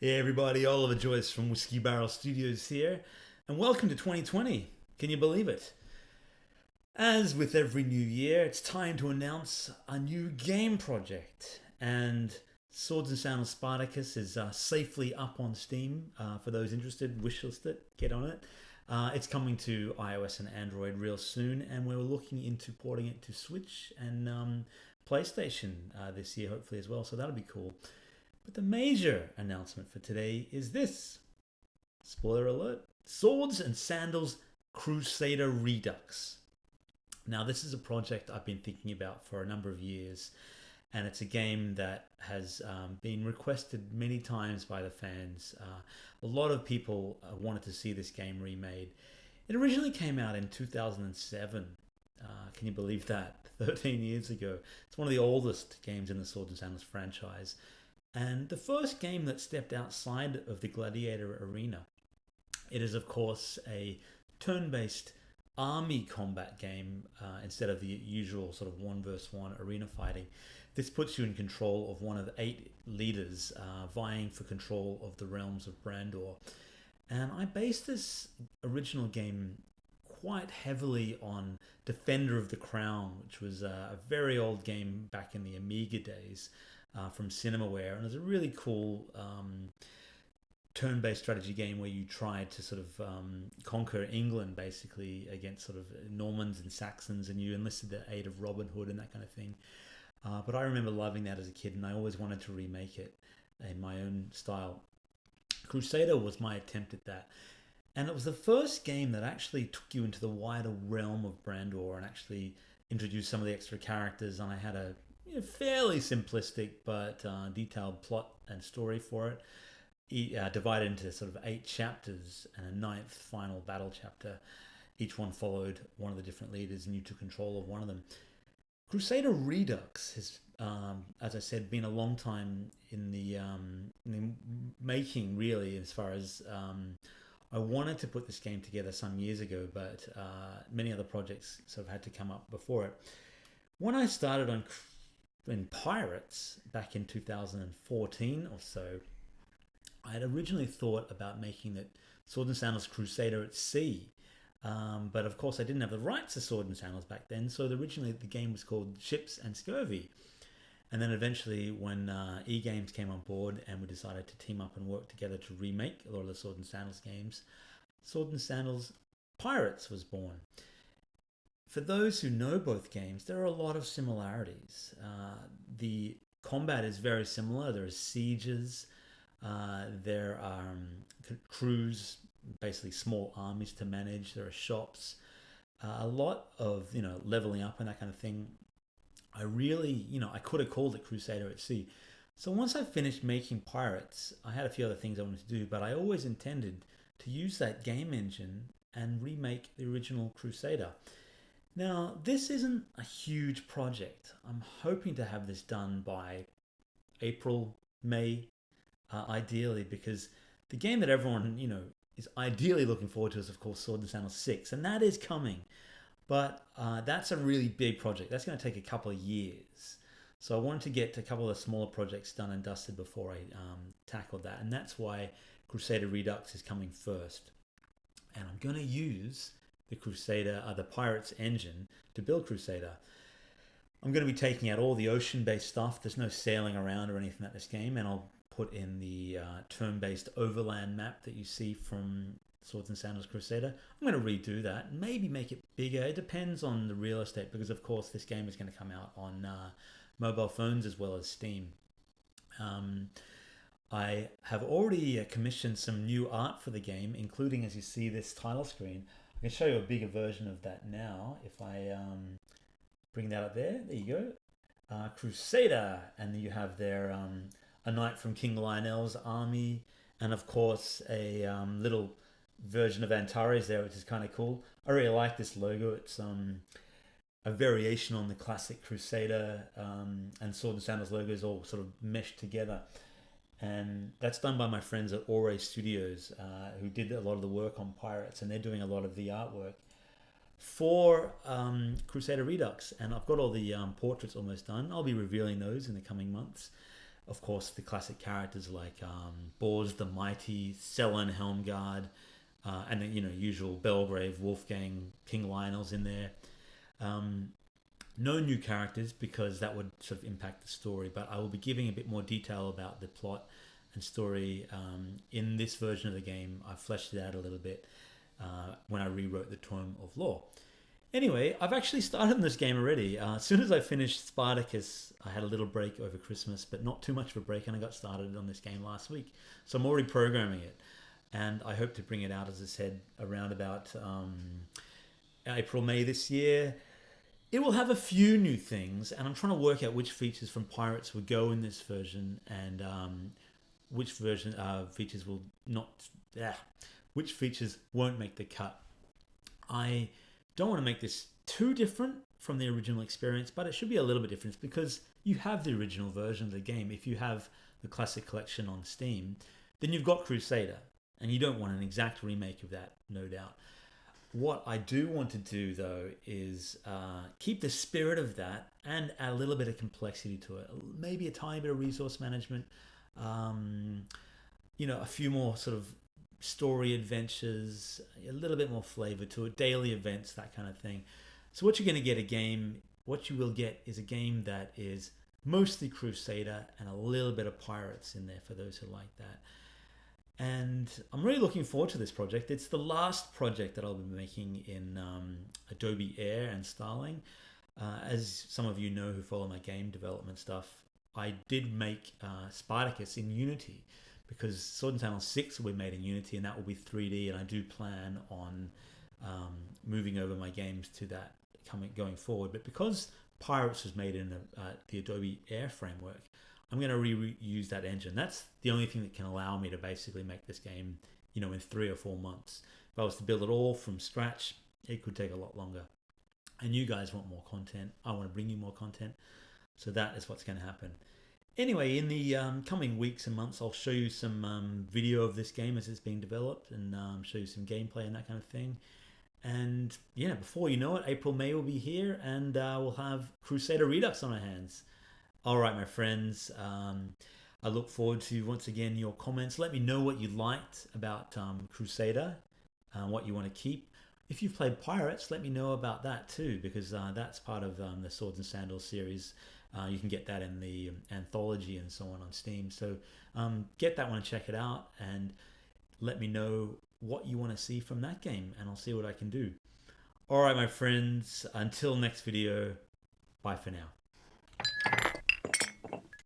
Hey everybody, Oliver Joyce from Whiskeybarrel Studios here, and welcome to 2020. Can you believe it? As with every new year, it's time to announce a new game project, and Swords and Sandals Spartacus is safely up on Steam. For those interested, wishlist it, get on it. It's coming to iOS and Android real soon, and we're looking into porting it to Switch and PlayStation this year, hopefully as well. So that'll be cool. But the major announcement for today is this. Spoiler alert. Swords and Sandals Crusader Redux. Now, this is a project I've been thinking about for a number of years, and it's a game that has been requested many times by the fans. A lot of people wanted to see this game remade. It originally came out in 2007. Can you believe that? 13 years ago. It's one of the oldest games in the Swords and Sandals franchise, and the first game that stepped outside of the gladiator arena. It is, of course, a turn-based army combat game instead of the usual sort of 1 versus 1 arena fighting. This puts you in control of one of 8 leaders vying for control of the realms of Brandor. And I based this original game quite heavily on Defender of the Crown, which was a very old game back in the Amiga days. From Cinemaware, and it was a really cool turn-based strategy game where you tried to sort of conquer England basically against sort of Normans and Saxons, and you enlisted the aid of Robin Hood and that kind of thing. But I remember loving that as a kid, and I always wanted to remake it in my own style. Crusader was my attempt at that, and it was the first game that actually took you into the wider realm of Brandor and actually introduced some of the extra characters, and I had a fairly simplistic but detailed plot and story for it, divided into sort of 8 chapters and a 9th final battle chapter. Each one followed one of the different leaders, and you took control of one of them. Crusader Redux has, as I said, been a long time in the making, really, as far as I wanted to put this game together some years ago, but many other projects sort of had to come up before it. When I started in Pirates back in 2014 or so, I had originally thought about making it Swords and Sandals Crusader at Sea. But of course I didn't have the rights to Swords and Sandals back then, so originally the game was called Ships and Scurvy. And then eventually when E-Games came on board and we decided to team up and work together to remake a lot of the Swords and Sandals games, Swords and Sandals Pirates was born. For those who know both games, there are a lot of similarities. The combat is very similar. There are sieges, there are crews, basically small armies to manage. There are shops, a lot of leveling up and that kind of thing. I really, I could have called it Crusader at Sea. So once I finished making Pirates, I had a few other things I wanted to do, but I always intended to use that game engine and remake the original Crusader. Now, this isn't a huge project. I'm hoping to have this done by April, May, ideally, because the game that everyone, is ideally looking forward to is, of course, Swords and Sandals 6, and that is coming. But that's a really big project. That's going to take a couple of years. So I wanted to get a couple of smaller projects done and dusted before I tackled that, and that's why Crusader Redux is coming first. And I'm going to use the Pirates engine to build Crusader. I'm going to be taking out all the ocean-based stuff. There's no sailing around or anything at this game, and I'll put in the turn-based overland map that you see from Swords and Sandals Crusader. I'm going to redo that and maybe make it bigger. It depends on the real estate, because of course this game is going to come out on mobile phones as well as Steam. I have already commissioned some new art for the game, including, as you see, this title screen. I can show you a bigger version of that now. If I bring that up there you go. Crusader, and you have there a knight from King Lionel's army, and of course a little version of Antares there, which is kind of cool. I really like this logo. It's a variation on the classic Crusader and Sword and Sandals logos all sort of meshed together. And that's done by my friends at Ore Studios, who did a lot of the work on Pirates, and they're doing a lot of the artwork for Crusader Redux. And I've got all the portraits almost done. I'll be revealing those in the coming months. of course, the classic characters like Bors the Mighty, Sellen Helmgard, and then, usual Belgrave, Wolfgang, King Lionel's in there. Um, no new characters because that would sort of impact the story, but I will be giving a bit more detail about the plot and story in this version of the game. I fleshed it out a little bit when I rewrote the Tome of Lore. Anyway, I've actually started this game already. As soon as I finished Spartacus, I had a little break over Christmas, but not too much of a break, and I got started on this game last week. So I'm already programming it, and I hope to bring it out, as I said, around about April, May this year. It will have a few new things, and I'm trying to work out which features from Pirates would go in this version, and which features will not. Which features won't make the cut. I don't want to make this too different from the original experience, but it should be a little bit different because you have the original version of the game. If you have the classic collection on Steam, then you've got Crusader, and you don't want an exact remake of that, no doubt. What I do want to do, though, is keep the spirit of that and add a little bit of complexity to it. Maybe a tiny bit of resource management, a few more sort of story adventures, a little bit more flavor to it, daily events, that kind of thing. So what you're going to get what you will get is a game that is mostly Crusader and a little bit of Pirates in there for those who like that. And I'm really looking forward to this project. It's the last project that I'll be making in Adobe Air and Starling. As some of you know who follow my game development stuff, I did make Spartacus in Unity because Swords and Sandals 6 will be made in Unity, and that will be 3D, and I do plan on moving over my games to that going forward. But because Pirates was made in the Adobe Air framework, I'm going to reuse that engine. That's the only thing that can allow me to basically make this game, in 3 or 4 months. If I was to build it all from scratch, it could take a lot longer. And you guys want more content. I want to bring you more content. So that is what's going to happen. Anyway, in the coming weeks and months, I'll show you some video of this game as it's being developed and show you some gameplay and that kind of thing. And yeah, before you know it, April, May will be here, and we'll have Crusader Redux on our hands. All right, my friends, I look forward to, once again, your comments. Let me know what you liked about Crusader, what you want to keep. If you've played Pirates, let me know about that too, because that's part of the Swords and Sandals series. You can get that in the anthology and so on Steam. So get that one and check it out, and let me know what you want to see from that game, and I'll see what I can do. All right, my friends, until next video, bye for now.